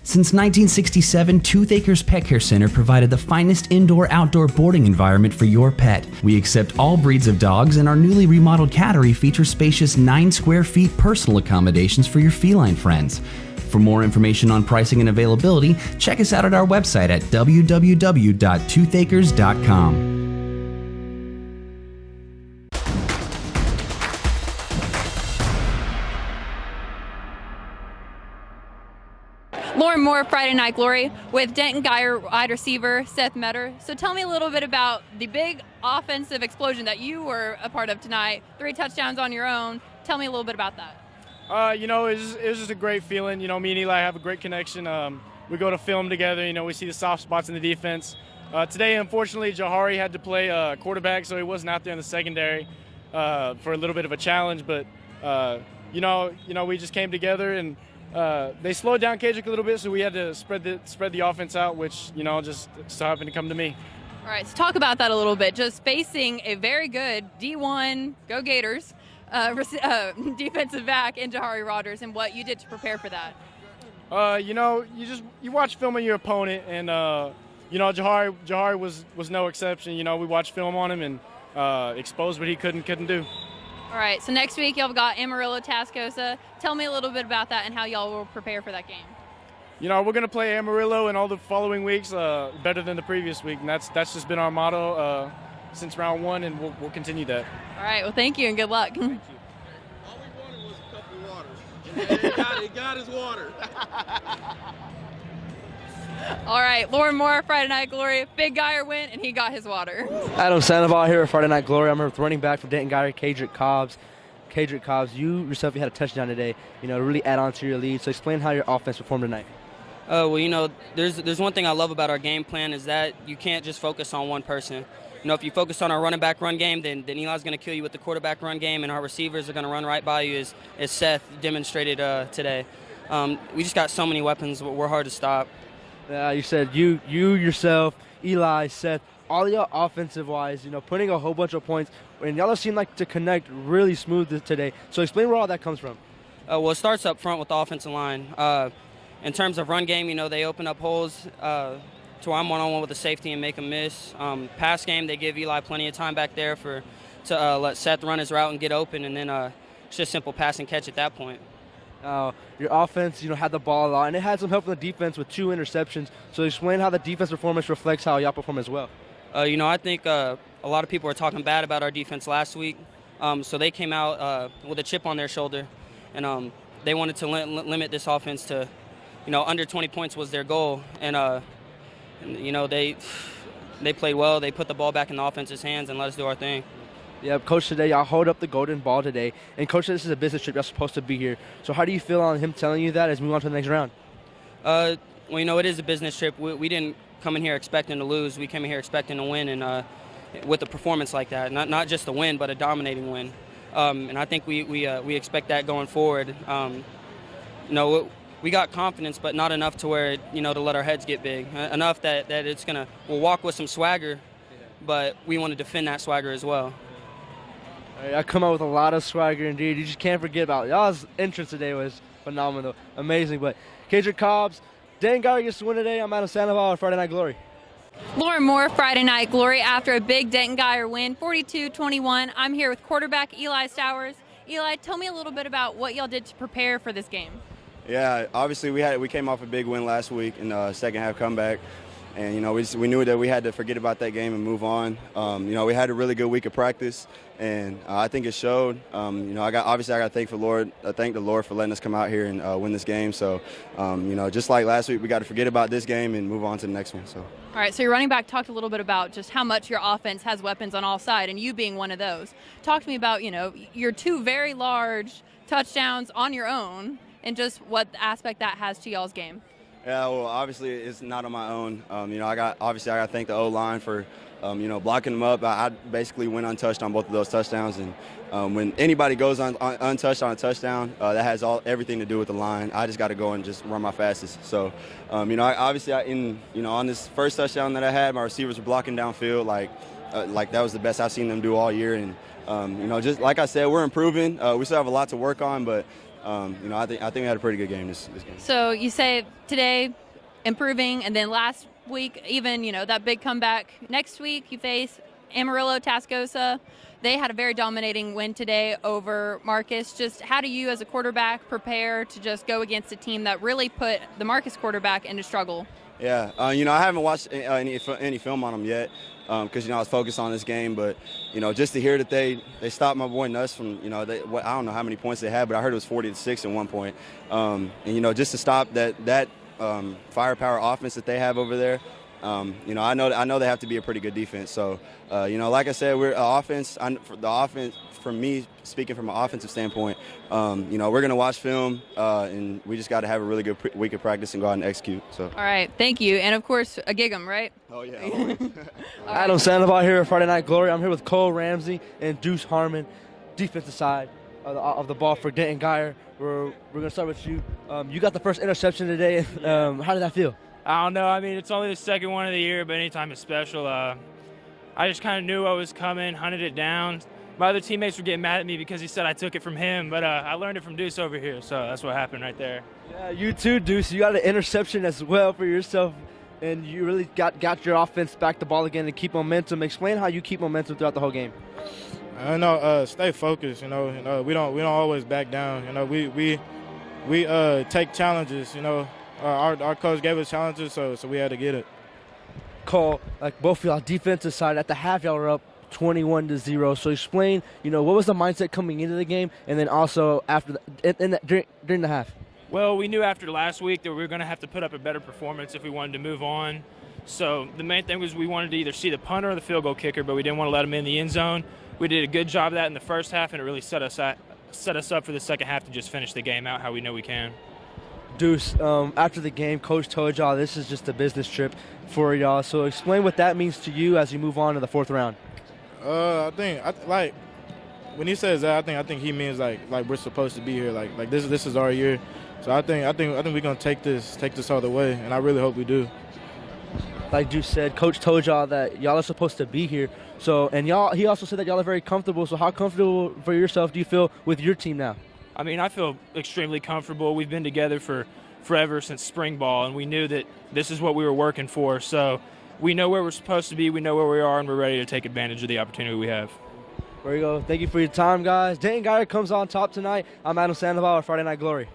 Since 1967, Tooth Acres Pet Care Center provided the finest indoor-outdoor boarding environment for your pet. We accept all breeds of dogs, and our newly remodeled cattery features spacious 9 square feet personal accommodations for your feline friends. For more information on pricing and availability, check us out at our website at www.toothacres.com. Lauren Moore, Friday Night Glory, with Denton Geyer wide receiver Seth Meador. So tell me a little bit about the big offensive explosion that you were a part of tonight. 3 touchdowns on your own. Tell me a little bit about that. It was just a great feeling. Me and Eli have a great connection. We go to film together. We see the soft spots in the defense. Today, unfortunately, Jahari had to play quarterback, so he wasn't out there in the secondary for a little bit of a challenge. But we just came together, and they slowed down Kaedric a little bit, so we had to spread the offense out, which just so happened to come to me. All right, so talk about that a little bit. Just facing a very good D1, go Gators, defensive back in Jahari Rodgers, and what you did to prepare for that. You watch film on your opponent, and Jahari was no exception. We watched film on him and exposed what he couldn't do. All right, so next week y'all got Amarillo, Tascosa. Tell me a little bit about that and how y'all will prepare for that game. We're going to play Amarillo in all the following weeks better than the previous week, and that's just been our motto since round 1, and we'll continue that. All right, well, thank you and good luck. Thank you. All we wanted was a cup of water. He got his water. All right, Lauren Moore, Friday Night Glory. Big Geyer win, and he got his water. Adam Sandoval here at Friday Night Glory. I'm here with running back from Denton Geyer, Kaedric Cobbs. Kaedric Cobbs, you yourself, you had a touchdown today, to really add on to your lead. So explain how your offense performed tonight. There's one thing I love about our game plan is that you can't just focus on one person. If you focus on our running back run game, then Eli's going to kill you with the quarterback run game, and our receivers are going to run right by you, as Seth demonstrated today. We just got so many weapons. We're hard to stop. You said you yourself, Eli, Seth, all y'all offensive-wise, putting a whole bunch of points, and y'all seem like to connect really smooth today. So explain where all that comes from. Well, it starts up front with the offensive line. In terms of run game, they open up holes to where I'm one-on-one with the safety and make them miss. Pass game, they give Eli plenty of time back there to let Seth run his route and get open, and then it's just simple pass and catch at that point. Your offense, had the ball a lot, and it had some help from the defense with 2 interceptions. So explain how the defense performance reflects how y'all perform as well. I think a lot of people were talking bad about our defense last week, so they came out with a chip on their shoulder, and they wanted to limit this offense to, under 20 points was their goal, and they played well. They put the ball back in the offense's hands and let us do our thing. Yeah, Coach, today y'all hold up the golden ball today. And Coach said this is a business trip. Y'all supposed to be here. So how do you feel on him telling you that as we move on to the next round? It is a business trip. We didn't come in here expecting to lose. We came in here expecting to win, and with a performance like that, not just a win, but a dominating win. And I think we expect that going forward. We got confidence, but not enough to where to let our heads get big. Enough that we'll walk with some swagger, but we want to defend that swagger as well. I come out with a lot of swagger indeed. You just can't forget about it. Y'all's entrance today was phenomenal, amazing. But Kaedric Cobbs, Denton Geyer gets to win today. I'm Adam Sandoval at Friday Night Glory. Lauren Moore, Friday Night Glory, after a big Denton Geyer win, 42-21. I'm here with quarterback Eli Stowers. Eli, tell me a little bit about what y'all did to prepare for this game. Yeah, obviously we came off a big win last week in the second half comeback. And, we knew that we had to forget about that game and move on. We had a really good week of practice, and I think it showed. I got to thank the Lord for letting us come out here and win this game. So, just like last week, we got to forget about this game and move on to the next one. So. All right, so your running back talked a little bit about just how much your offense has weapons on all sides, and you being one of those. Talk to me about, your 2 very large touchdowns on your own and just what aspect that has to y'all's game. Yeah, well, obviously it's not on my own. I got to thank the O-line for, blocking them up. I basically went untouched on both of those touchdowns, and when anybody goes untouched on a touchdown, that has everything to do with the line. I just got to go and just run my fastest. So, on this first touchdown that I had, my receivers were blocking downfield like that was the best I've seen them do all year. And just like I said, we're improving. We still have a lot to work on, but you know, I think we had a pretty good game this game. So you say today improving, and then last week even, you know, that big comeback. Next week you face Amarillo, Tascosa. They had a very dominating win today over Marcus. Just how do you as a quarterback prepare to just go against a team that really put the Marcus quarterback into struggle? Yeah, you know, I haven't watched any film on them yet because, you know, I was focused on this game. But, you know, just to hear that they stopped my boy Nuss from, you know, I don't know how many points they had, but I heard it was 40-6 at one point. And, you know, just to stop that firepower offense that they have over there, you know, I know they have to be a pretty good defense. So, you know, like I said, we're offense. The offense, for me, speaking from an offensive standpoint, you know, we're going to watch film, and we just got to have a really good week of practice and go out and execute. So. All right, thank you. And, of course, a gig 'em, right? Oh, yeah, always. Adam Sandoval here at Friday Night Glory. I'm here with Cole Ramsey and Deuce Harmon, defensive side of the ball for Denton Geyer. We're going to start with you. You got the first interception today. How did that feel? I don't know. I mean, it's only the second one of the year, but anytime is special. I just kind of knew what was coming, hunted it down. My other teammates were getting mad at me because he said I took it from him, but I learned it from Deuce over here, so that's what happened right there. Yeah, you too, Deuce. You got an interception as well for yourself, and you really got your offense back the ball again and keep momentum. Explain how you keep momentum throughout the whole game. I know, stay focused. You know, we don't always back down. You know, we take challenges. You know, our coach gave us challenges, so we had to get it. Cole, like both of y'all defensive side, at the half y'all were up 21-0. So explain, you know, what was the mindset coming into the game, and then also after during the half. Well, we knew after last week that we were going to have to put up a better performance if we wanted to move on. So the main thing was we wanted to either see the punter or the field goal kicker, but we didn't want to let them in the end zone. We did a good job of that in the first half, and it really set us up for the second half to just finish the game out how we know we can. Deuce, after the game, Coach told y'all this is just a business trip for y'all. So explain what that means to you as you move on to the fourth round. I think like when he says that, I think he means like we're supposed to be here. Like this is our year. So I think we're gonna take this all the way, and I really hope we do. Like Deuce said, Coach told y'all that y'all are supposed to be here. So, and he also said that y'all are very comfortable. So how comfortable for yourself do you feel with your team now? I mean, I feel extremely comfortable. We've been together for forever since spring ball, and we knew that this is what we were working for. So we know where we're supposed to be, we know where we are, and we're ready to take advantage of the opportunity we have. There you go. Thank you for your time, guys. Denton Geyer comes on top tonight. I'm Adam Sandoval at Friday Night Glory.